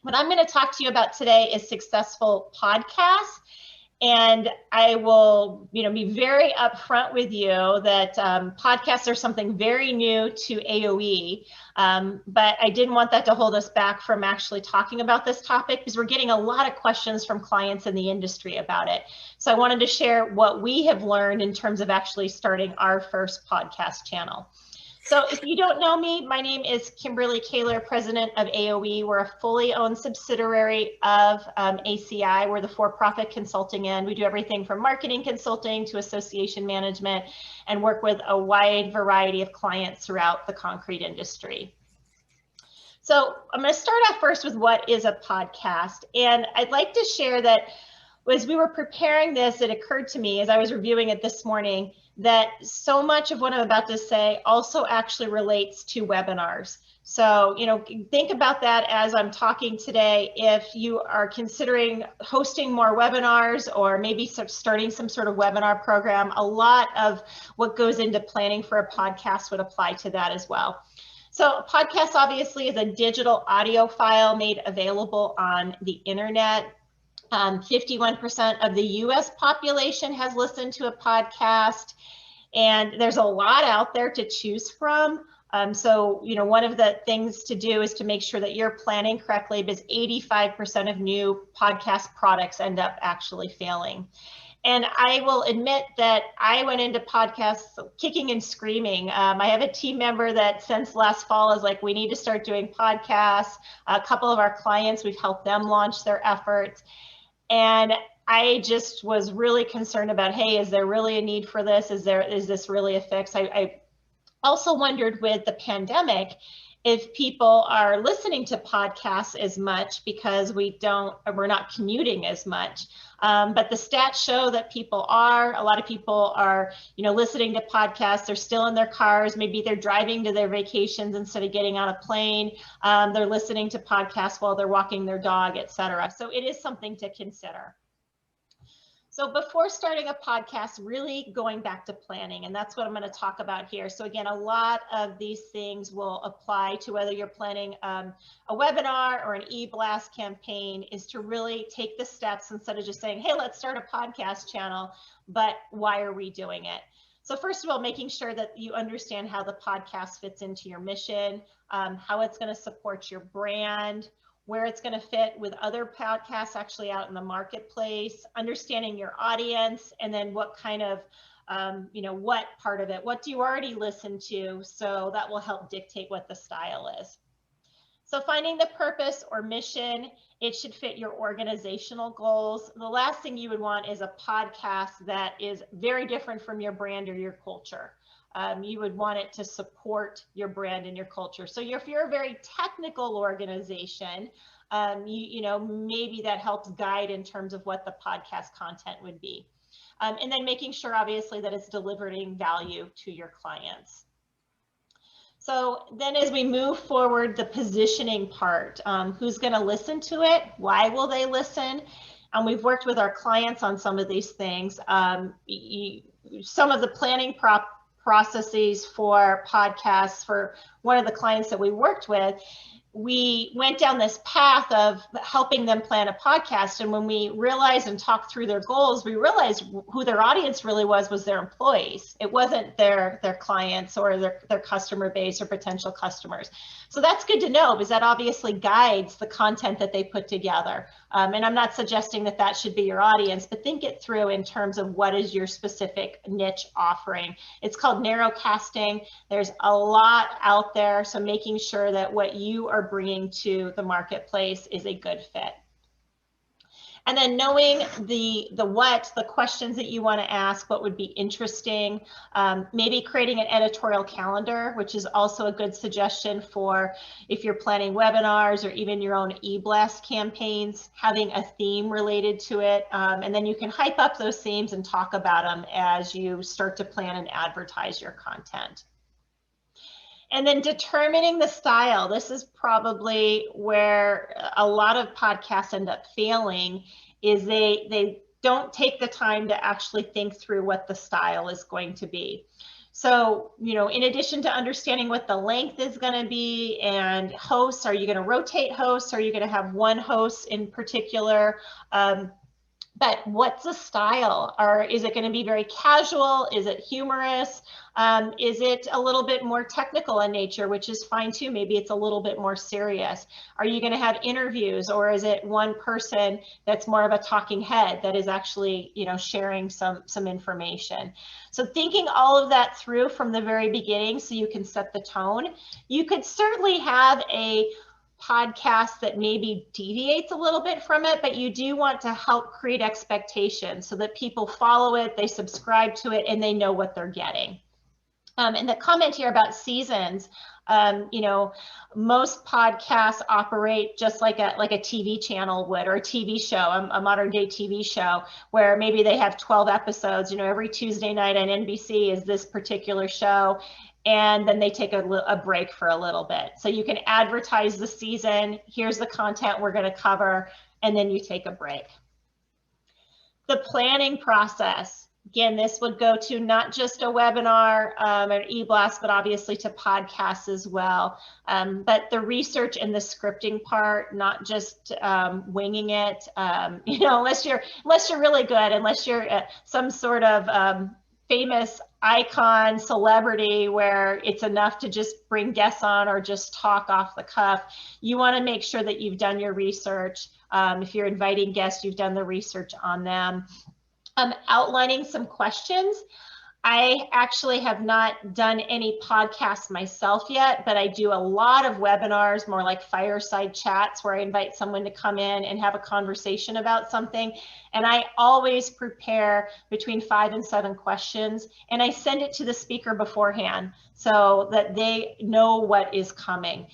What I'm going to talk to you about today is successful podcasts. And I will, be very upfront with you that podcasts are something very new to AOE. But I didn't want that to hold us back from actually talking about this topic, because we're getting a lot of questions from clients in the industry about it. So I wanted to share what we have learned in terms of actually starting our first podcast channel. So if you don't know me, my name is Kimberly Kaler, president of AOE. We're a fully owned subsidiary of ACI. We're the for-profit consulting end. We do everything from marketing consulting to association management, and work with a wide variety of clients throughout the concrete industry. So I'm going to start off first with what is a podcast. And I'd like to share that as we were preparing this, it occurred to me as I was reviewing it this morning that so much of what I'm about to say also actually relates to webinars. So, think about that as I'm talking today. If you are considering hosting more webinars, or maybe starting some sort of webinar program, a lot of what goes into planning for a podcast would apply to that as well. So a podcast obviously is a digital audio file made available on the internet. 51% of the US population has listened to a podcast, and there's a lot out there to choose from. So, one of the things to do is to make sure that you're planning correctly, because 85% of new podcast products end up actually failing. And I will admit that I went into podcasts kicking and screaming. I have a team member that since last fall is like, we need to start doing podcasts. A couple of our clients, we've helped them launch their efforts. And I just was really concerned about, hey, is there really a need for this? Is this really a fix? I also wondered with the pandemic if people are listening to podcasts as much because we're not commuting as much. But the stats show that a lot of people are, listening to podcasts. They're still in their cars. Maybe they're driving to their vacations instead of getting on a plane. They're listening to podcasts while they're walking their dog, etc. So it is something to consider. So before starting a podcast, really going back to planning, and that's what I'm going to talk about here. So again, a lot of these things will apply to whether you're planning a webinar or an e-blast campaign, is to really take the steps instead of just saying, hey, let's start a podcast channel, but why are we doing it? So first of all, making sure that you understand how the podcast fits into your mission, how it's going to support your brand, where it's going to fit with other podcasts actually out in the marketplace, understanding your audience, and then what kind of, what part of it, what do you already listen to? So that will help dictate what the style is. So finding the purpose or mission, it should fit your organizational goals. The last thing you would want is a podcast that is very different from your brand or your culture. You would want it to support your brand and your culture. So if you're a very technical organization, maybe that helps guide in terms of what the podcast content would be. And then making sure, obviously, that it's delivering value to your clients. So then as we move forward, the positioning part, who's going to listen to it? Why will they listen? And we've worked with our clients on some of these things. Some of the planning processes for podcasts for one of the clients that we worked with, we went down this path of helping them plan a podcast. And when we realized and talked through their goals, we realized who their audience really was their employees. It wasn't their clients or their customer base or potential customers. So that's good to know, because that obviously guides the content that they put together. And I'm not suggesting that that should be your audience, but think it through in terms of what is your specific niche offering. It's called narrow casting. There's a lot out there. So making sure that what you are bringing to the marketplace is a good fit. And then knowing the questions that you want to ask, what would be interesting, maybe creating an editorial calendar, which is also a good suggestion for if you're planning webinars or even your own e-blast campaigns, having a theme related to it. And then you can hype up those themes and talk about them as you start to plan and advertise your content. And then determining the style. This is probably where a lot of podcasts end up failing, is they don't take the time to actually think through what the style is going to be. So, in addition to understanding what the length is going to be and hosts, are you going to rotate hosts? Are you going to have one host in particular? But what's the style? Is it going to be very casual? Is it humorous? Is it a little bit more technical in nature, which is fine too? Maybe it's a little bit more serious. Are you going to have interviews, or is it one person that's more of a talking head that is actually, sharing some information? So thinking all of that through from the very beginning so you can set the tone. You could certainly have a podcast that maybe deviates a little bit from it, but you do want to help create expectations so that people follow it, they subscribe to it, and they know what they're getting. And the comment here about seasons, most podcasts operate just like a TV channel would, or a TV show, a modern day TV show, where maybe they have 12 episodes. Every Tuesday night on NBC is this particular show, and then they take a break for a little bit. So you can advertise the season. Here's the content we're going to cover, and then you take a break. The planning process. Again, this would go to not just a webinar or e-blast, but obviously to podcasts as well. But the research and the scripting part, not just winging it. Unless you're really good, unless you're some sort of famous icon celebrity where it's enough to just bring guests on or just talk off the cuff, you want to make sure that you've done your research. If you're inviting guests, you've done the research on them. Outlining some questions. I actually have not done any podcasts myself yet, but I do a lot of webinars, more like fireside chats, where I invite someone to come in and have a conversation about something. And I always prepare between 5 and 7 questions, and I send it to the speaker beforehand so that they know what is coming.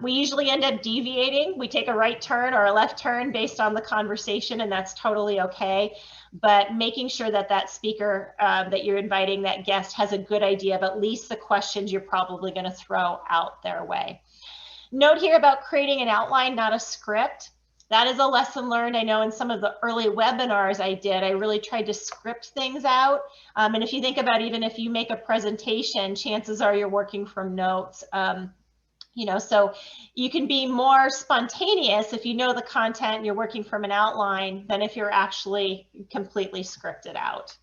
We usually end up deviating. We take a right turn or a left turn based on the conversation, and that's totally okay. But making sure that that speaker that you're inviting, that guest, has a good idea of at least the questions you're probably going to throw out their way. Note here about creating an outline, not a script. That is a lesson learned. I know in some of the early webinars I did, I really tried to script things out. And if you think about, even if you make a presentation, chances are you're working from notes. So you can be more spontaneous if you know the content and you're working from an outline than if you're actually completely scripted out.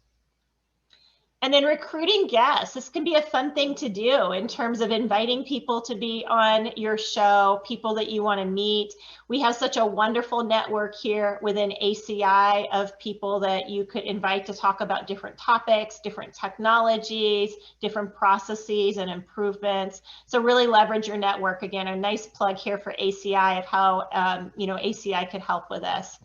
And then recruiting guests. This can be a fun thing to do in terms of inviting people to be on your show, people that you want to meet. We have such a wonderful network here within ACI of people that you could invite to talk about different topics, different technologies, different processes and improvements. So really leverage your network. Again, a nice plug here for ACI of how ACI could help with this.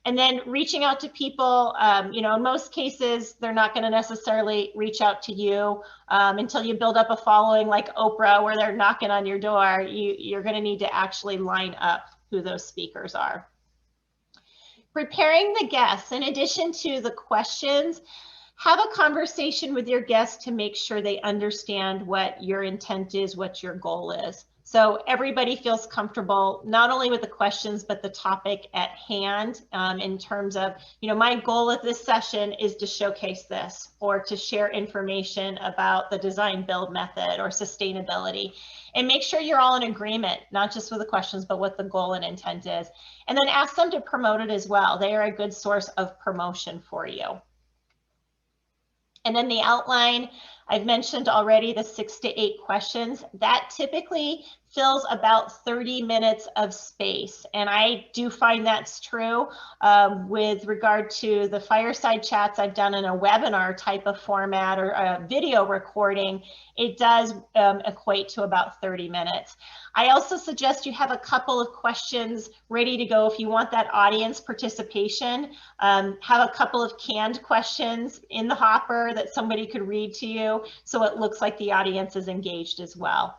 And then reaching out to people, in most cases, they're not going to necessarily reach out to you until you build up a following like Oprah, where they're knocking on your door. You're going to need to actually line up who those speakers are. Preparing the guests, in addition to the questions, have a conversation with your guests to make sure they understand what your intent is, what your goal is. So everybody feels comfortable, not only with the questions, but the topic at hand in terms of, my goal of this session is to showcase this, or to share information about the design build method or sustainability. And make sure you're all in agreement, not just with the questions, but what the goal and intent is. And then ask them to promote it as well. They are a good source of promotion for you. And then the outline, I've mentioned already the 6 to 8 questions. That typically fills about 30 minutes of space. And I do find that's true with regard to the fireside chats I've done in a webinar type of format or a video recording. It does equate to about 30 minutes. I also suggest you have a couple of questions ready to go if you want that audience participation. Have a couple of canned questions in the hopper that somebody could read to you, so it looks like the audience is engaged as well.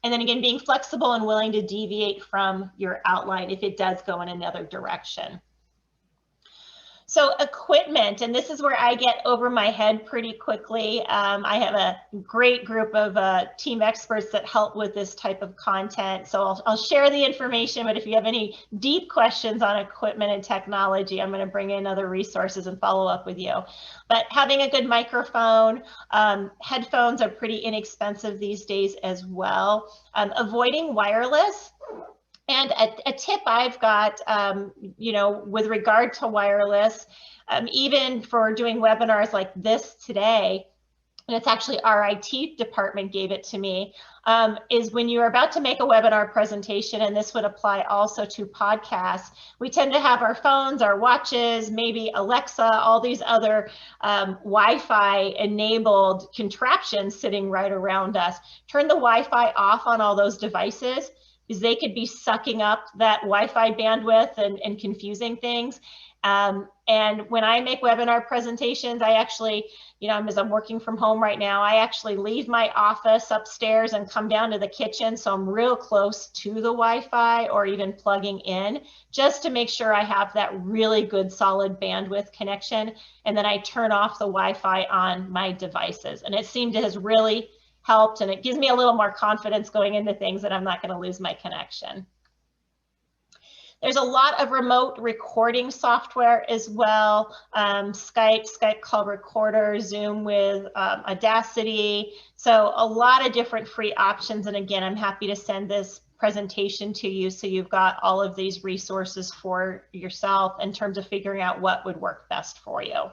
And then again, being flexible and willing to deviate from your outline if it does go in another direction. So equipment, and this is where I get over my head pretty quickly. I have a great group of team experts that help with this type of content. So I'll share the information, but if you have any deep questions on equipment and technology, I'm going to bring in other resources and follow up with you. But having a good microphone, headphones are pretty inexpensive these days as well. Avoiding wireless. And a tip I've got, with regard to wireless, even for doing webinars like this today, and it's actually our IT department gave it to me, is when you're about to make a webinar presentation, and this would apply also to podcasts, we tend to have our phones, our watches, maybe Alexa, all these other Wi-Fi enabled contraptions sitting right around us. Turn the Wi-Fi off on all those devices, because they could be sucking up that Wi-Fi bandwidth and confusing things. And when I make webinar presentations, I actually, as I'm working from home right now, I actually leave my office upstairs and come down to the kitchen. So I'm real close to the Wi-Fi or even plugging in, just to make sure I have that really good solid bandwidth connection. And then I turn off the Wi-Fi on my devices. And it seemed to has really helped, and it gives me a little more confidence going into things that I'm not going to lose my connection. There's a lot of remote recording software as well. Skype call recorder, Zoom with Audacity. So a lot of different free options. And again, I'm happy to send this presentation to you so you've got all of these resources for yourself in terms of figuring out what would work best for you.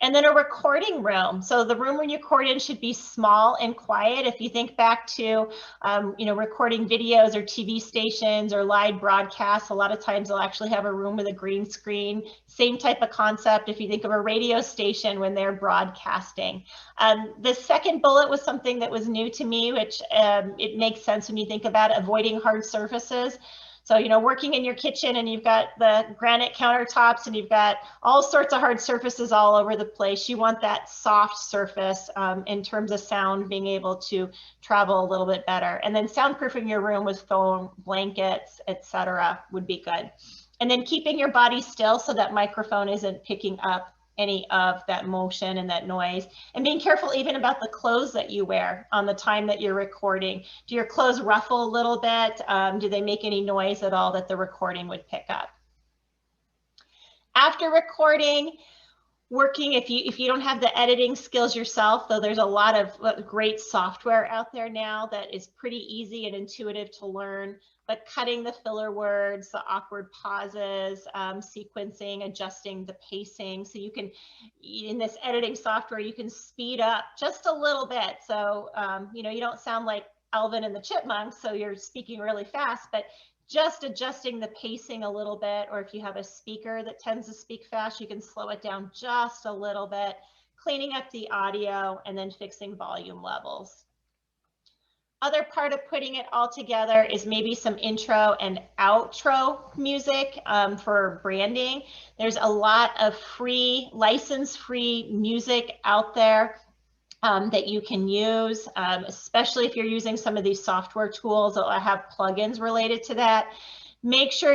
And then a recording room. So the room when you record in should be small and quiet. If you think back to, recording videos or TV stations or live broadcasts, a lot of times they'll actually have a room with a green screen. Same type of concept if you think of a radio station when they're broadcasting. The second bullet was something that was new to me, which it makes sense when you think about it, avoiding hard surfaces. So, working in your kitchen and you've got the granite countertops and you've got all sorts of hard surfaces all over the place. You want that soft surface in terms of sound being able to travel a little bit better. And then soundproofing your room with foam, blankets, etc. would be good. And then keeping your body still so that microphone isn't picking up any of that motion and that noise, and being careful even about the clothes that you wear on the time that you're recording. Do your clothes ruffle a little bit? Do they make any noise at all that the recording would pick up? After recording, working, if you don't have the editing skills yourself, though there's a lot of great software out there now that is pretty easy and intuitive to learn, but cutting the filler words, the awkward pauses, sequencing, adjusting the pacing. So you can, in this editing software, you can speed up just a little bit. So, you don't sound like Alvin and the Chipmunks, so you're speaking really fast, but just adjusting the pacing a little bit, or if you have a speaker that tends to speak fast, you can slow it down just a little bit, cleaning up the audio, and then fixing volume levels. Other part of putting it all together is maybe some intro and outro music for branding. There's a lot of free, license-free music out there that you can use, especially if you're using some of these software tools that have plugins related to that. Make sure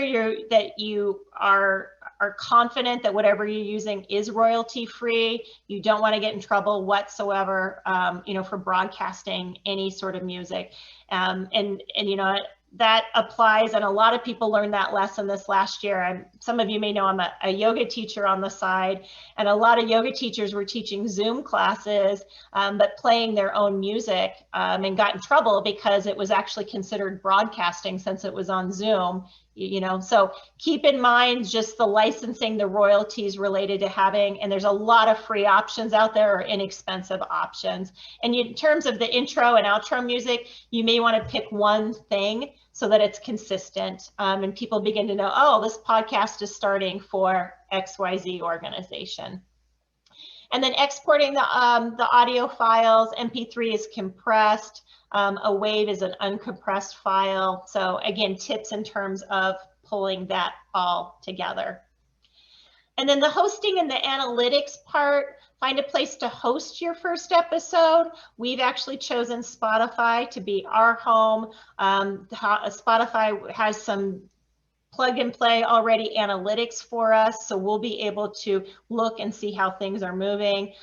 that you are confident that whatever you're using is royalty free. You don't want to get in trouble whatsoever, for broadcasting any sort of music. That applies, and a lot of people learned that lesson this last year. Some of you may know I'm a yoga teacher on the side, and a lot of yoga teachers were teaching Zoom classes, but playing their own music, and got in trouble because it was actually considered broadcasting since it was on Zoom. So keep in mind just the licensing, the royalties related to having, and there's a lot of free options out there or inexpensive options. And in terms of the intro and outro music, you may want to pick one thing so that it's consistent, and people begin to know, oh, this podcast is starting for XYZ organization. And then exporting the audio files. MP3 is compressed. A WAV is an uncompressed file. So again, tips in terms of pulling that all together. And then the hosting and the analytics part, find a place to host your first episode. We've actually chosen Spotify to be our home. Spotify has some plug and play already analytics for us, so we'll be able to look and see how things are moving.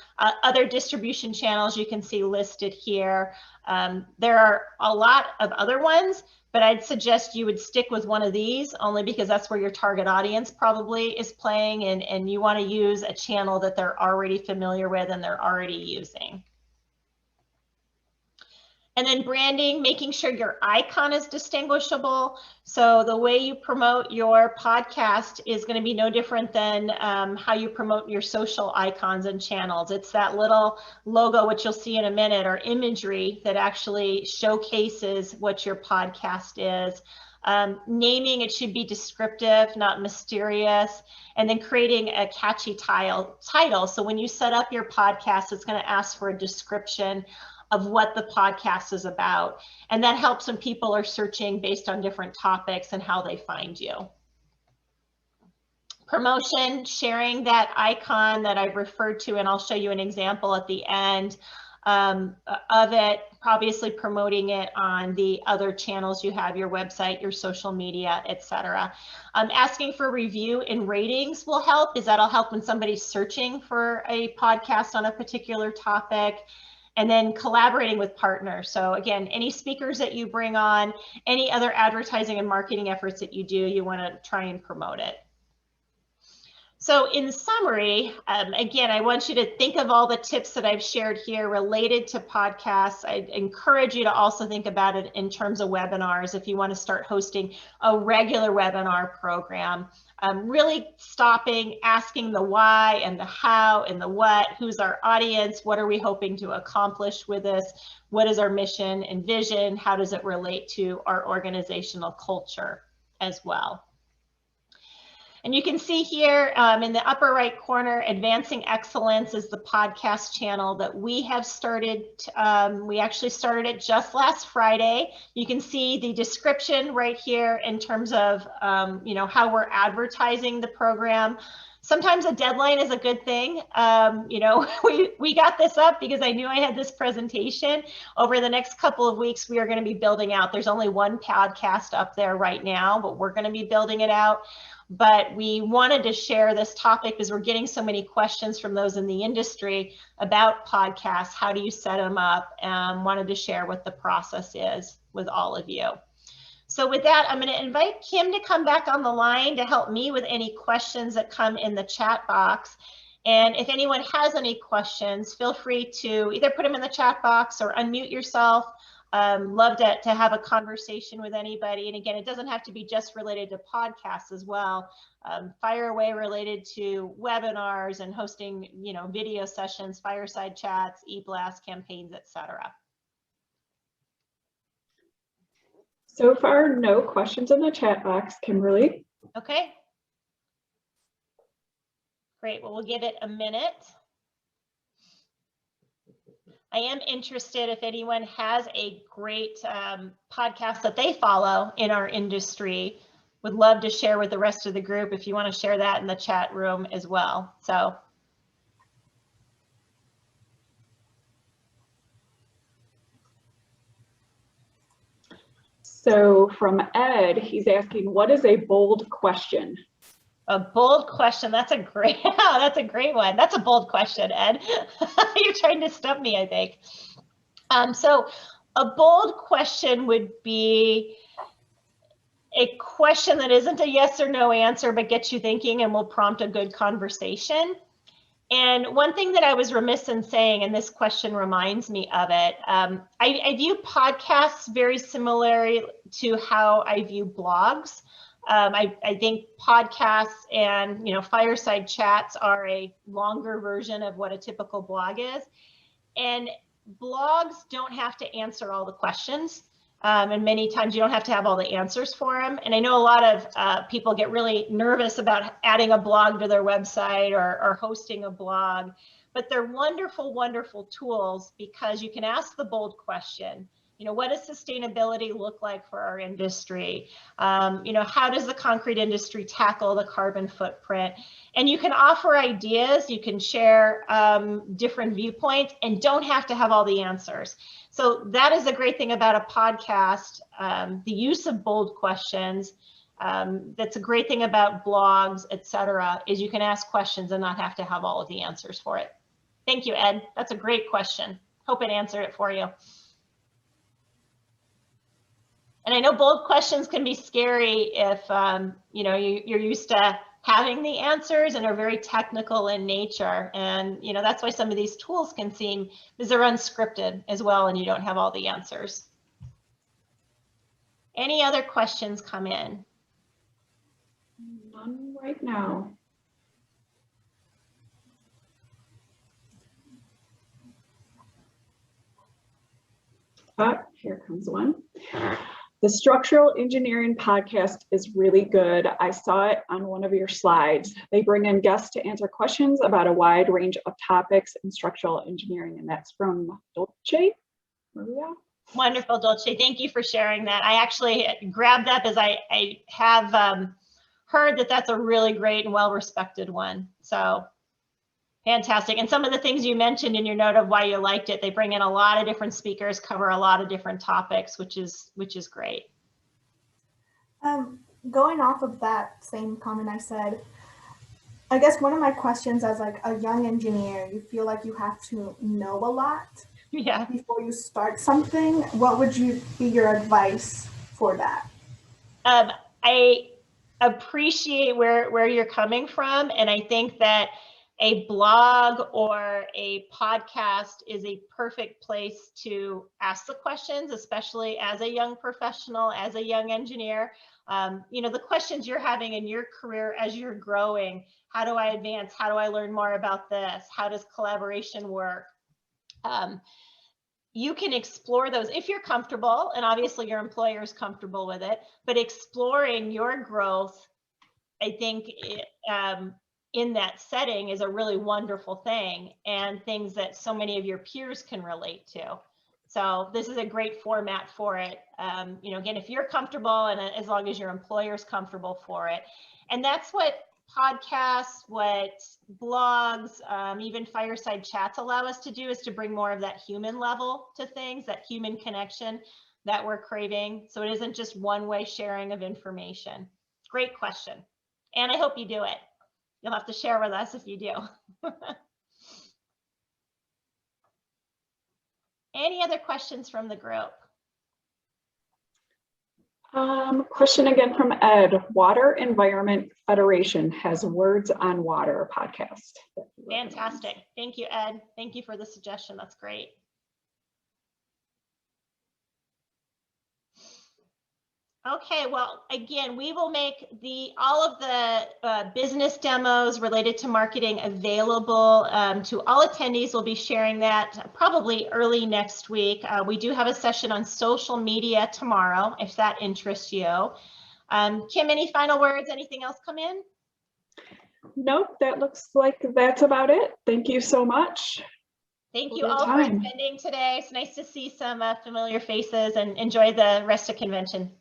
Other distribution channels you can see listed here. There are a lot of other ones, but I'd suggest you would stick with one of these, only because that's where your target audience probably is playing, and you want to use a channel that they're already familiar with and they're already using. And then branding, making sure your icon is distinguishable. So the way you promote your podcast is going to be no different than how you promote your social icons and channels. It's that little logo, which you'll see in a minute, or imagery that actually showcases what your podcast is. Naming, it should be descriptive, not mysterious, and then creating a catchy title. So when you set up your podcast, it's going to ask for a description of what the podcast is about. And that helps when people are searching based on different topics and how they find you. Promotion, sharing that icon that I've referred to, and I'll show you an example at the end of it, obviously promoting it on the other channels you have, your website, your social media, etc. Asking for review and ratings will help, as that'll help when somebody's searching for a podcast on a particular topic. And then collaborating with partners. So again, any speakers that you bring on, any other advertising and marketing efforts that you do, you want to try and promote it. So in summary, again, I want you to think of all the tips that I've shared here related to podcasts. I encourage you to also think about it in terms of webinars if you want to start hosting a regular webinar program. Really stopping, asking the why and the how and the what, who's our audience, what are we hoping to accomplish with this, what is our mission and vision, how does it relate to our organizational culture as well. And you can see here in the upper right corner, Advancing Excellence is the podcast channel that we have started. We actually started it just last Friday. You can see the description right here in terms of how we're advertising the program. Sometimes a deadline is a good thing. We got this up because I knew I had this presentation. Over the next couple of weeks, we are going to be building out. There's only one podcast up there right now, but we're going to be building it out. But we wanted to share this topic because we're getting so many questions from those in the industry about podcasts. How do you set them up? Wanted to share what the process is with all of you. So with that, I'm going to invite Kim to come back on the line to help me with any questions that come in the chat box. And if anyone has any questions, feel free to either put them in the chat box or unmute yourself. Love to have a conversation with anybody. And again, it doesn't have to be just related to podcasts as well. Fire away related to webinars and hosting, video sessions, fireside chats, e-blast campaigns, etc. So far, no questions in the chat box, Kimberly. Okay. Great. Well, we'll give it a minute. I am interested if anyone has a great podcast that they follow in our industry. Would love to share with the rest of the group if you want to share that in the chat room as well. So from Ed, he's asking, what is a bold question? A bold question. That's a great one. That's a bold question, Ed. You're trying to stump me, I think. So a bold question would be a question that isn't a yes or no answer, but gets you thinking and will prompt a good conversation. And one thing that I was remiss in saying, and this question reminds me of it, I view podcasts very similarly to how I view blogs. I think podcasts and fireside chats are a longer version of what a typical blog is. And blogs don't have to answer all the questions. And many times you don't have to have all the answers for them. And I know a lot of people get really nervous about adding a blog to their website or hosting a blog, but they're wonderful, wonderful tools because you can ask the bold question. What does sustainability look like for our industry? How does the concrete industry tackle the carbon footprint? And you can offer ideas, you can share different viewpoints and don't have to have all the answers. So that is a great thing about a podcast, the use of bold questions. That's a great thing about blogs, etc., is you can ask questions and not have to have all of the answers for it. Thank you, Ed. That's a great question. Hope it answered it for you. And I know bold questions can be scary if you're used to having the answers and are very technical in nature. And that's why some of these tools can seem, because they're unscripted as well, and you don't have all the answers. Any other questions come in? None right now. Here comes one. The structural engineering podcast is really good. I saw it on one of your slides. They bring in guests to answer questions about a wide range of topics in structural engineering, and that's from Dolce Maria. Wonderful, Dolce. Thank you for sharing that. I actually grabbed that because I have heard that that's a really great and well-respected one. So fantastic. And some of the things you mentioned in your note of why you liked it, they bring in a lot of different speakers, cover a lot of different topics, which is great. Going off of that same comment I said, I guess one of my questions as like a young engineer, you feel like you have to know a lot before you start something. What would be your advice for that? I appreciate where you're coming from, and I think that a blog or a podcast is a perfect place to ask the questions, especially as a young professional, as a young engineer. The questions you're having in your career as you're growing. How do I advance? How do I learn more about this? How does collaboration work? You can explore those if you're comfortable, and obviously your employer is comfortable with it, but exploring your growth, I think, in that setting is a really wonderful thing, and things that so many of your peers can relate to. So this is a great format for it. Again, if you're comfortable, and as long as your employer is comfortable for it. And that's what podcasts, what blogs, even fireside chats allow us to do, is to bring more of that human level to things, that human connection that we're craving. So it isn't just one-way sharing of information. Great question. And I hope you do it. You'll have to share with us if you do. Any other questions from the group? Question again from Ed. Water Environment Federation has Words on Water podcast. Fantastic. Thank you, Ed. Thank you for the suggestion. That's great. Okay, well, again, we will make all of the business demos related to marketing available to all attendees. We'll be sharing that probably early next week. We do have a session on social media tomorrow, if that interests you. Kim, any final words? Anything else come in? Nope, that looks like that's about it. Thank you so much. Thank you all for attending today. It's nice to see some familiar faces, and enjoy the rest of convention.